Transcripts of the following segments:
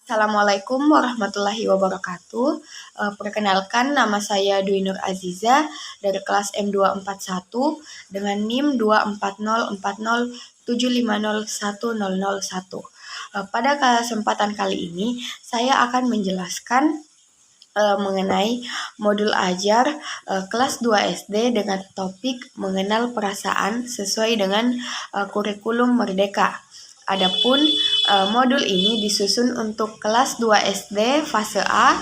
Assalamualaikum warahmatullahi wabarakatuh. Perkenalkan, nama saya Dwi Nur Aziza dari kelas M241 dengan NIM 2404075010001. Pada kesempatan kali ini, saya akan menjelaskan mengenai modul ajar kelas 2 SD dengan topik mengenal perasaan sesuai dengan kurikulum Merdeka. Adapun modul ini disusun untuk kelas 2 SD fase A,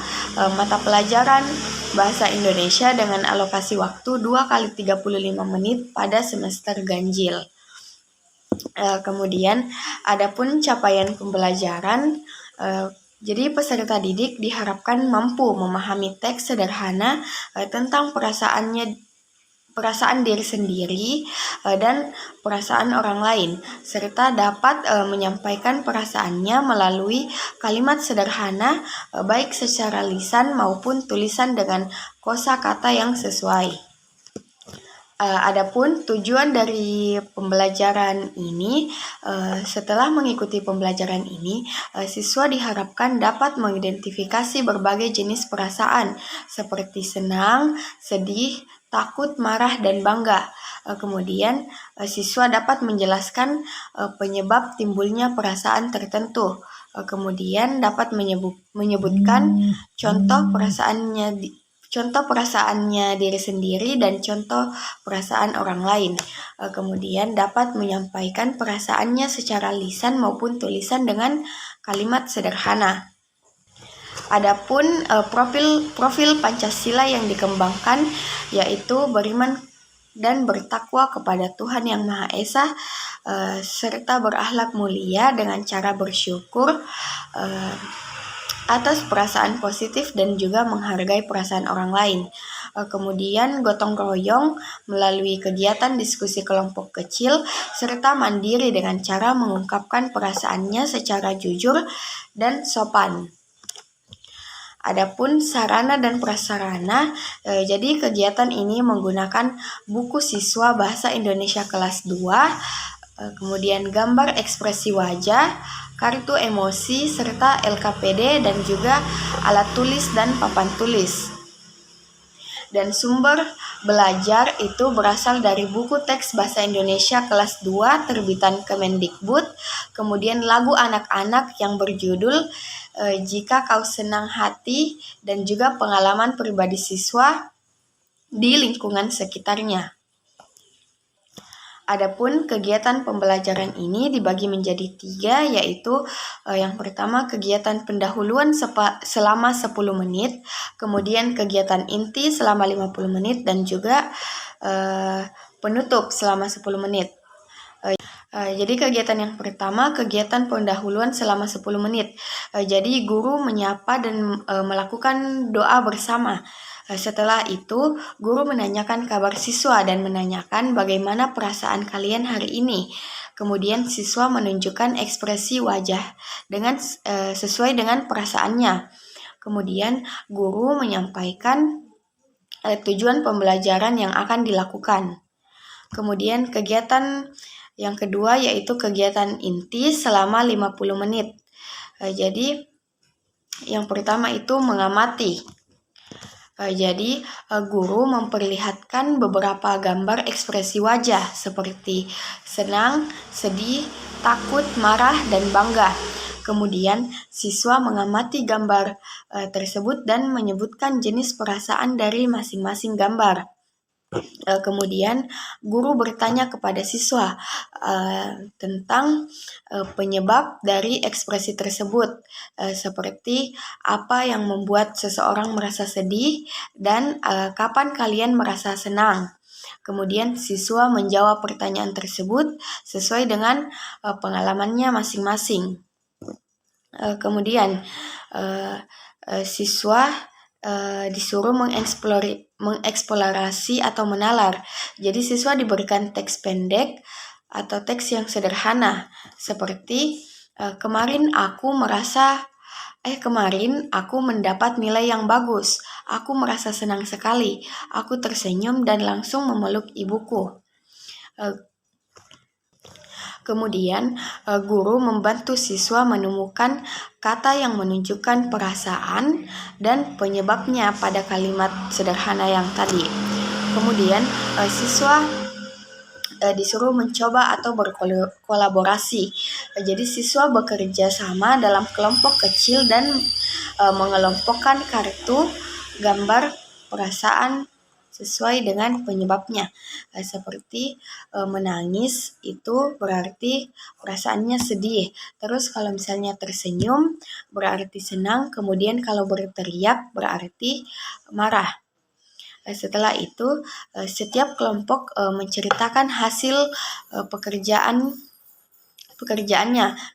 mata pelajaran Bahasa Indonesia dengan alokasi waktu 2 kali 35 menit pada semester ganjil. Kemudian adapun capaian pembelajaran, jadi peserta didik diharapkan mampu memahami teks sederhana tentang perasaan diri sendiri dan perasaan orang lain, serta dapat menyampaikan perasaannya melalui kalimat sederhana baik secara lisan maupun tulisan dengan kosakata yang sesuai. Adapun tujuan dari pembelajaran ini, setelah mengikuti pembelajaran ini, siswa diharapkan dapat mengidentifikasi berbagai jenis perasaan seperti senang, sedih, takut, marah, dan bangga. Kemudian siswa dapat menjelaskan penyebab timbulnya perasaan tertentu. Kemudian dapat menyebutkan contoh perasaannya diri sendiri dan contoh perasaan orang lain. Kemudian dapat menyampaikan perasaannya secara lisan maupun tulisan dengan kalimat sederhana. Adapun profil Pancasila yang dikembangkan yaitu beriman dan bertakwa kepada Tuhan Yang Maha Esa, serta berakhlak mulia dengan cara bersyukur atas perasaan positif dan juga menghargai perasaan orang lain. Kemudian gotong royong melalui kegiatan diskusi kelompok kecil serta mandiri dengan cara mengungkapkan perasaannya secara jujur dan sopan. Adapun sarana dan prasarana, jadi kegiatan ini menggunakan buku siswa Bahasa Indonesia kelas 2, kemudian gambar ekspresi wajah, kartu emosi, serta LKPD dan juga alat tulis dan papan tulis. Dan sumber belajar itu berasal dari buku teks Bahasa Indonesia kelas 2 terbitan Kemendikbud, kemudian lagu anak-anak yang berjudul Jika Kau Senang Hati, dan juga pengalaman pribadi siswa di lingkungan sekitarnya. Adapun kegiatan pembelajaran ini dibagi menjadi 3, yaitu yang pertama kegiatan pendahuluan selama 10 menit, kemudian kegiatan inti selama 50 menit, dan juga penutup selama 10 menit. Jadi kegiatan yang pertama, kegiatan pendahuluan selama 10 menit. Jadi guru menyapa dan melakukan doa bersama. Setelah itu, guru menanyakan kabar siswa dan menanyakan bagaimana perasaan kalian hari ini. Kemudian siswa menunjukkan ekspresi wajah dengan sesuai dengan perasaannya. Kemudian guru menyampaikan tujuan pembelajaran yang akan dilakukan. Kemudian kegiatan yang kedua yaitu kegiatan inti selama 50 menit. Jadi yang pertama itu mengamati. Jadi guru memperlihatkan beberapa gambar ekspresi wajah seperti senang, sedih, takut, marah, dan bangga. Kemudian siswa mengamati gambar tersebut dan menyebutkan jenis perasaan dari masing-masing gambar. Kemudian guru bertanya kepada siswa tentang penyebab dari ekspresi tersebut, seperti apa yang membuat seseorang merasa sedih dan kapan kalian merasa senang. Kemudian siswa menjawab pertanyaan tersebut sesuai dengan pengalamannya masing-masing. Kemudian siswa disuruh mengeksplorasi atau menalar. Jadi siswa diberikan teks pendek atau teks yang sederhana seperti kemarin aku mendapat nilai yang bagus. Aku merasa senang sekali. Aku tersenyum dan langsung memeluk ibuku. Kemudian guru membantu siswa menemukan kata yang menunjukkan perasaan dan penyebabnya pada kalimat sederhana yang tadi. Kemudian siswa disuruh mencoba atau berkolaborasi. Jadi siswa bekerja sama dalam kelompok kecil dan mengelompokkan kartu gambar perasaan sesuai dengan penyebabnya. Seperti menangis itu berarti perasaannya sedih. Terus kalau misalnya tersenyum berarti senang. Kemudian kalau berteriak berarti marah. Setelah itu setiap kelompok menceritakan hasil pekerjaannya.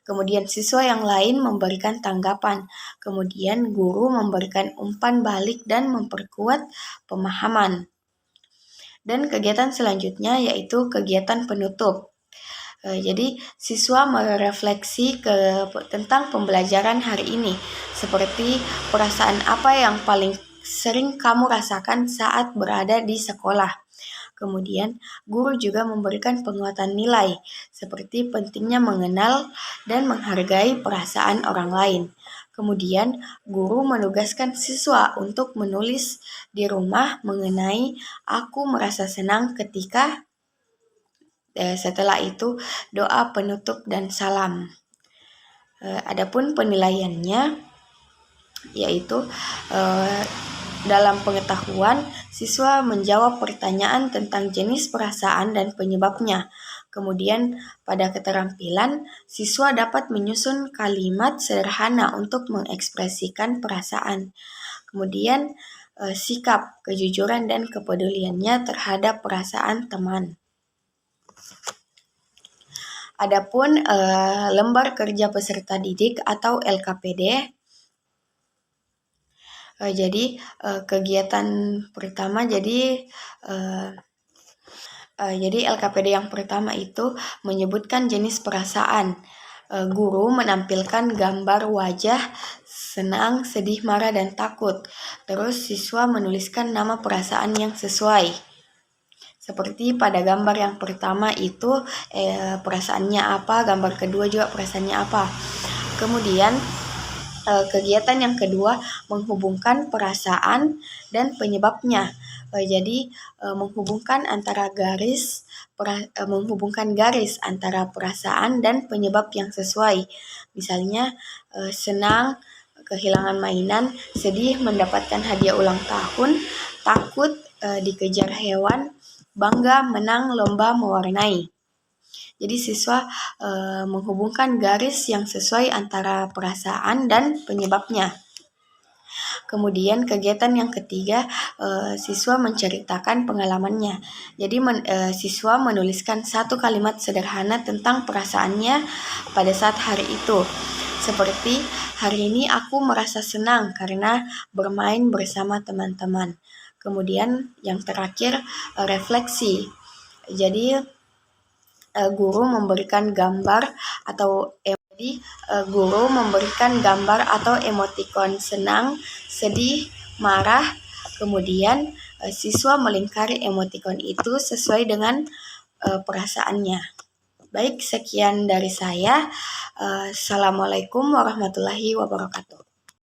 Kemudian siswa yang lain memberikan tanggapan. Kemudian guru memberikan umpan balik dan memperkuat pemahaman. Dan kegiatan selanjutnya yaitu kegiatan penutup. Jadi siswa merefleksi tentang pembelajaran hari ini. Seperti perasaan apa yang paling sering kamu rasakan saat berada di sekolah. Kemudian, guru juga memberikan penguatan nilai, seperti pentingnya mengenal dan menghargai perasaan orang lain. Kemudian, guru menugaskan siswa untuk menulis di rumah mengenai "aku merasa senang ketika", setelah itu doa penutup dan salam. Adapun penilaiannya yaitu dalam pengetahuan, siswa menjawab pertanyaan tentang jenis perasaan dan penyebabnya. Kemudian, pada keterampilan, siswa dapat menyusun kalimat sederhana untuk mengekspresikan perasaan. Kemudian, sikap, kejujuran, dan kepeduliannya terhadap perasaan teman. Adapun lembar kerja peserta didik atau LKPD. Jadi kegiatan pertama jadi LKPD yang pertama itu menyebutkan jenis perasaan. Guru menampilkan gambar wajah senang, sedih, marah, dan takut. Terus siswa menuliskan nama perasaan yang sesuai. Seperti pada gambar yang pertama itu perasaannya apa, gambar kedua juga perasaannya apa. Kemudian kegiatan yang kedua menghubungkan perasaan dan penyebabnya. Jadi menghubungkan garis antara perasaan dan penyebab yang sesuai. Misalnya senang kehilangan mainan, sedih mendapatkan hadiah ulang tahun, takut dikejar hewan, bangga menang lomba mewarnai. Jadi siswa menghubungkan garis yang sesuai antara perasaan dan penyebabnya. Kemudian kegiatan yang ketiga, siswa menceritakan pengalamannya. Jadi siswa menuliskan satu kalimat sederhana tentang perasaannya pada saat hari itu. Seperti, hari ini aku merasa senang karena bermain bersama teman-teman. Kemudian yang terakhir, refleksi. Jadi guru memberikan gambar atau emotikon senang, sedih, marah. Kemudian siswa melingkari emotikon itu sesuai dengan perasaannya. Baik, sekian dari saya. Assalamualaikum warahmatullahi wabarakatuh.